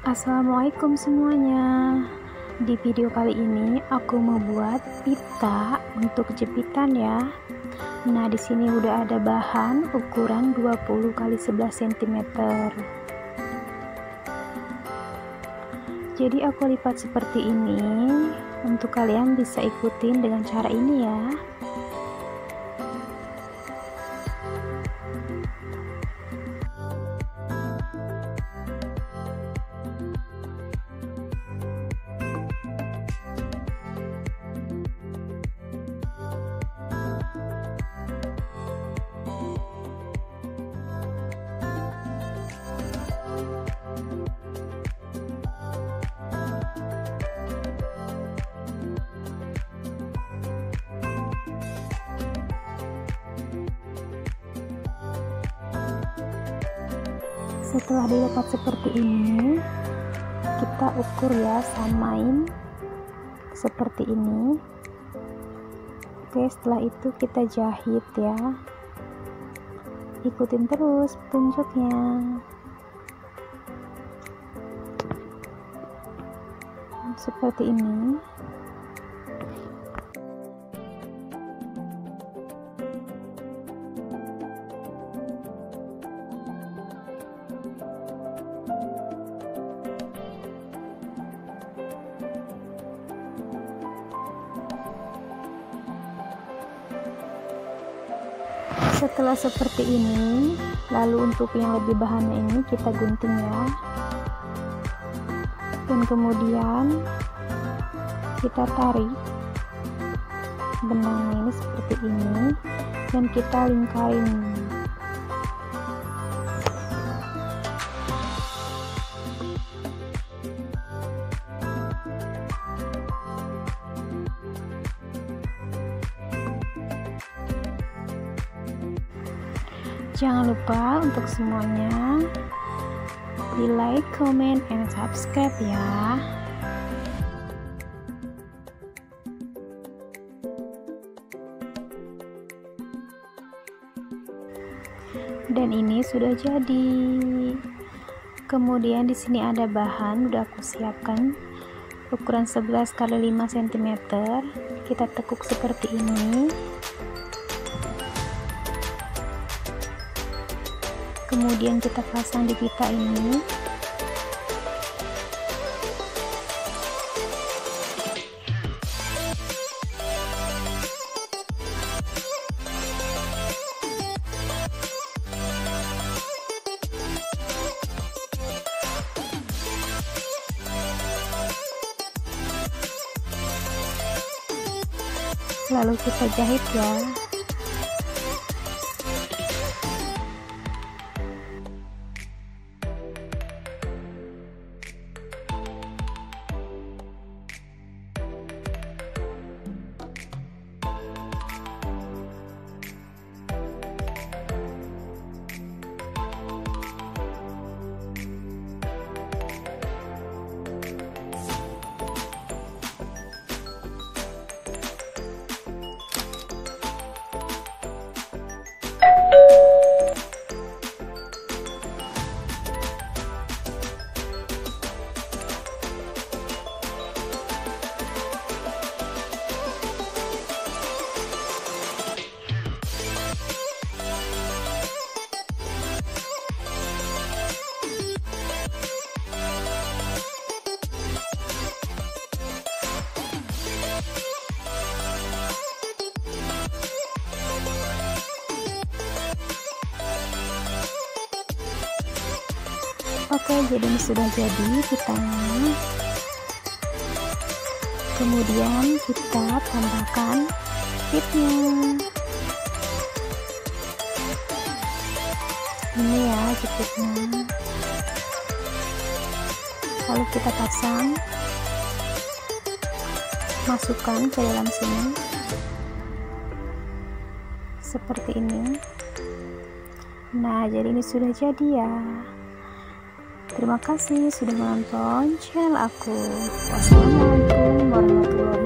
Assalamualaikum semuanya. Di video kali ini aku membuat pita untuk jepitan ya. Nah, di sini udah ada bahan ukuran 20 x 11 cm. Jadi aku lipat seperti ini. Untuk kalian bisa ikutin dengan cara ini ya. Setelah dilipat seperti ini, kita ukur ya, samain seperti ini. Oke, setelah itu kita jahit ya, ikutin terus petunjuknya. Seperti ini. Setelah seperti ini, lalu untuk yang lebih bahannya ini kita gunting ya, dan kemudian kita tarik benangnya ini seperti ini, dan kita lingkarin. Jangan lupa untuk semuanya di like, comment, and subscribe ya. Dan ini sudah jadi. Kemudian di sini ada bahan udah aku siapkan ukuran 11 x 5 cm. Kita tekuk seperti ini. Kemudian kita pasang di pita ini. Lalu kita jahit ya. Oke, jadi ini sudah jadi pitanya. Kemudian kita tambahkan jepitnya. Ini ya jepitnya. Lalu kita pasang, masukkan ke dalam sini seperti ini. Nah, jadi ini sudah jadi ya. Terima kasih sudah menonton channel aku. Wassalamualaikum warahmatullahi wabarakatuh.